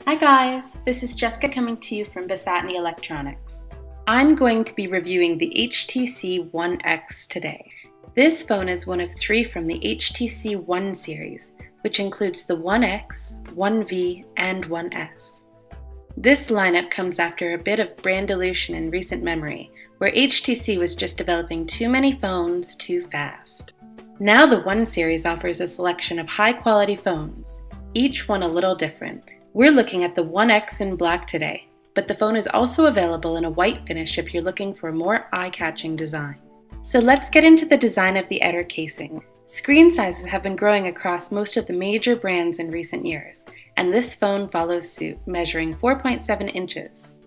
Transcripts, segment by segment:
Hi guys, this is Jessica coming to you from Basatne Electronics. I'm going to be reviewing the HTC One X today. This phone is one of three from the HTC One series, which includes the One X, One V, and One S. This lineup comes after a bit of brand dilution in recent memory, where HTC was just developing too many phones too fast. Now the One series offers a selection of high-quality phones, each one a little different. We're looking at the One X in black today, but the phone is also available in a white finish if you're looking for a more eye-catching design. So let's get into the design of the outer casing. Screen sizes have been growing across most of the major brands in recent years, and this phone follows suit, measuring 4.7 inches.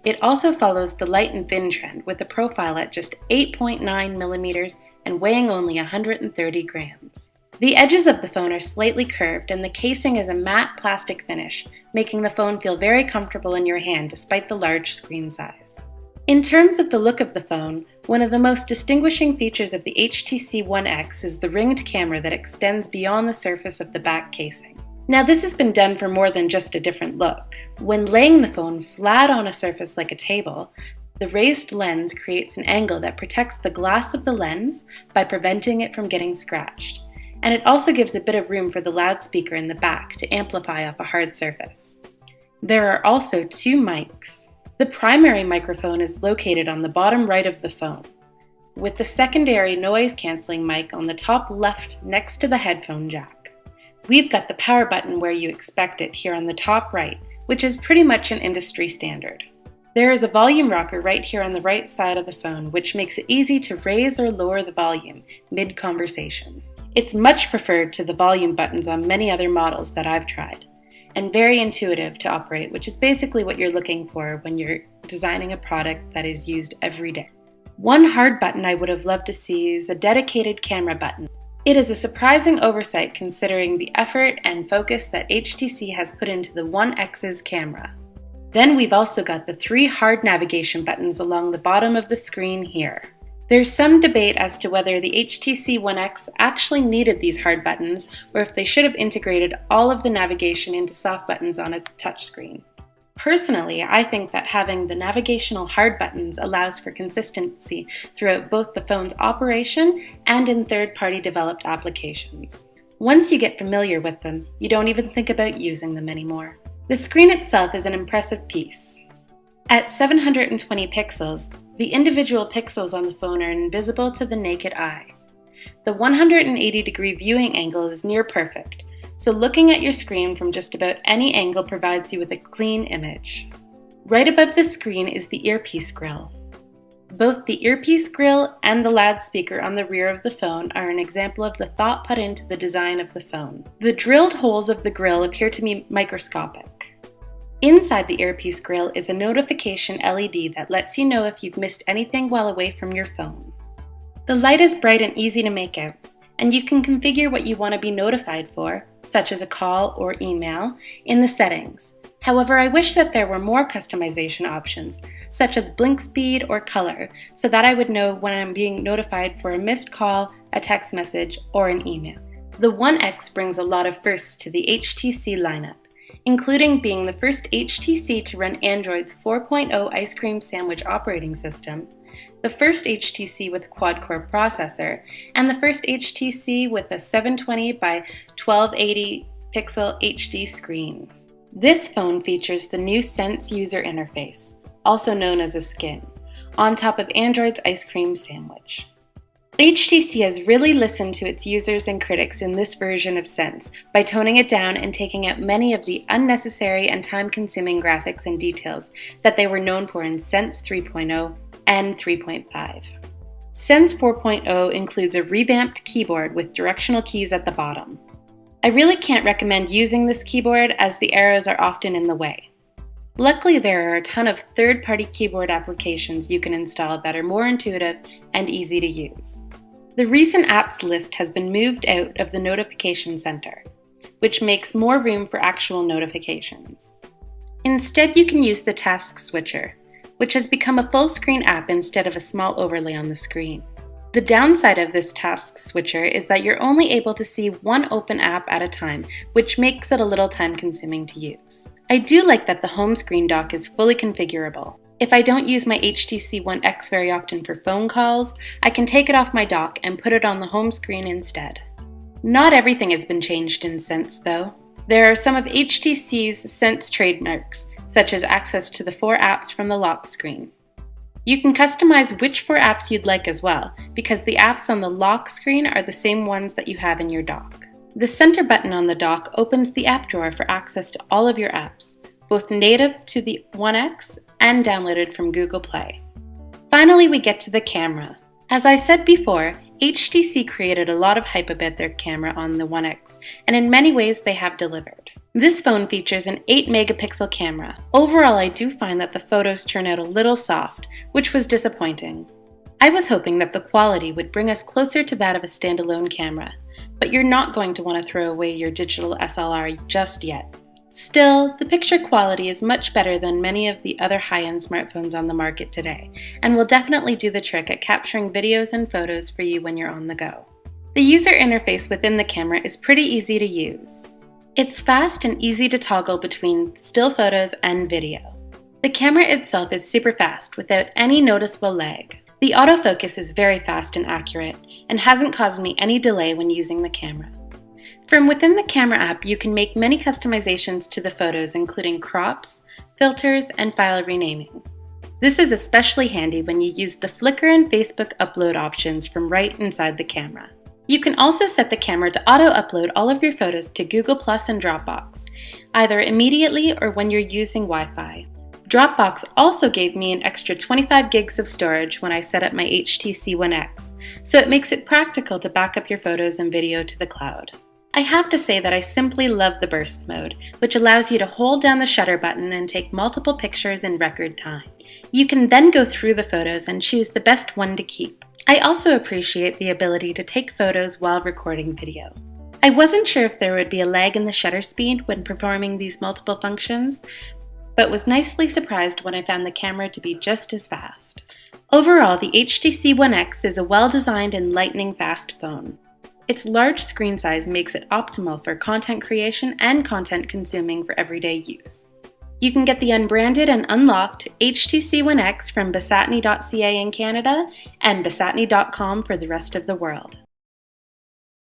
It also follows the light and thin trend with a profile at just 8.9 millimeters and weighing only 130 grams. The edges of the phone are slightly curved and the casing is a matte plastic finish, making the phone feel very comfortable in your hand despite the large screen size. In terms of the look of the phone, one of the most distinguishing features of the HTC One X is the ringed camera that extends beyond the surface of the back casing. Now this has been done for more than just a different look. When laying the phone flat on a surface like a table, the raised lens creates an angle that protects the glass of the lens by preventing it from getting scratched. And it also gives a bit of room for the loudspeaker in the back to amplify off a hard surface. There are also two mics. The primary microphone is located on the bottom right of the phone, with the secondary noise-canceling mic on the top left next to the headphone jack. We've got the power button where you expect it here on the top right, which is pretty much an industry standard. There is a volume rocker right here on the right side of the phone, which makes it easy to raise or lower the volume mid-conversation. It's much preferred to the volume buttons on many other models that I've tried, and very intuitive to operate, which is basically what you're looking for when you're designing a product that is used every day. One hard button I would have loved to see is a dedicated camera button. It is a surprising oversight considering the effort and focus that HTC has put into the One X's camera. Then we've also got the three hard navigation buttons along the bottom of the screen here. There's some debate as to whether the HTC One X actually needed these hard buttons or if they should have integrated all of the navigation into soft buttons on a touchscreen. Personally, I think that having the navigational hard buttons allows for consistency throughout both the phone's operation and in third-party developed applications. Once you get familiar with them, you don't even think about using them anymore. The screen itself is an impressive piece. At 720 pixels, the individual pixels on the phone are invisible to the naked eye. The 180-degree viewing angle is near perfect, so looking at your screen from just about any angle provides you with a clean image. Right above the screen is the earpiece grill. Both the earpiece grill and the loudspeaker on the rear of the phone are an example of the thought put into the design of the phone. The drilled holes of the grill appear to be microscopic. Inside the earpiece grill is a notification LED that lets you know if you've missed anything while away from your phone. The light is bright and easy to make out, and you can configure what you want to be notified for, such as a call or email, in the settings. However, I wish that there were more customization options, such as blink speed or color, so that I would know when I'm being notified for a missed call, a text message, or an email. The One X brings a lot of firsts to the HTC lineup, including being the first HTC to run Android's 4.0 ice cream sandwich operating system, the first HTC with a quad-core processor, and the first HTC with a 720 by 1280 pixel HD screen. This phone features the new Sense user interface, also known as a skin, on top of Android's ice cream sandwich. HTC has really listened to its users and critics in this version of Sense by toning it down and taking out many of the unnecessary and time-consuming graphics and details that they were known for in Sense 3.0 and 3.5. Sense 4.0 includes a revamped keyboard with directional keys at the bottom. I really can't recommend using this keyboard as the arrows are often in the way. Luckily, there are a ton of third-party keyboard applications you can install that are more intuitive and easy to use. The recent apps list has been moved out of the notification center, which makes more room for actual notifications. Instead, you can use the task switcher, which has become a full-screen app instead of a small overlay on the screen. The downside of this task switcher is that you're only able to see one open app at a time, which makes it a little time-consuming to use. I do like that the home screen dock is fully configurable. If I don't use my HTC One X very often for phone calls, I can take it off my dock and put it on the home screen instead. Not everything has been changed in Sense, though. There are some of HTC's Sense trademarks, such as access to the 4 apps from the lock screen. You can customize which 4 apps you'd like as well, because the apps on the lock screen are the same ones that you have in your dock. The center button on the dock opens the app drawer for access to all of your apps, both native to the One X and downloaded from Google Play. Finally, we get to the camera. As I said before, HTC created a lot of hype about their camera on the One X, and in many ways they have delivered. This phone features an 8-megapixel camera. Overall, I do find that the photos turn out a little soft, which was disappointing. I was hoping that the quality would bring us closer to that of a standalone camera, but you're not going to want to throw away your digital SLR just yet. Still, the picture quality is much better than many of the other high-end smartphones on the market today, and will definitely do the trick at capturing videos and photos for you when you're on the go. The user interface within the camera is pretty easy to use. It's fast and easy to toggle between still photos and video. The camera itself is super fast without any noticeable lag. The autofocus is very fast and accurate, and hasn't caused me any delay when using the camera. From within the camera app, you can make many customizations to the photos, including crops, filters, and file renaming. This is especially handy when you use the Flickr and Facebook upload options from right inside the camera. You can also set the camera to auto-upload all of your photos to Google Plus and Dropbox, either immediately or when you're using Wi-Fi. Dropbox also gave me an extra 25 gigs of storage when I set up my HTC One X, so it makes it practical to back up your photos and video to the cloud. I have to say that I simply love the burst mode, which allows you to hold down the shutter button and take multiple pictures in record time. You can then go through the photos and choose the best one to keep. I also appreciate the ability to take photos while recording video. I wasn't sure if there would be a lag in the shutter speed when performing these multiple functions, but was nicely surprised when I found the camera to be just as fast. Overall, the HTC One X is a well-designed and lightning-fast phone. Its large screen size makes it optimal for content creation and content consuming for everyday use. You can get the unbranded and unlocked HTC One X from Basatne.ca in Canada and Basatne.com for the rest of the world.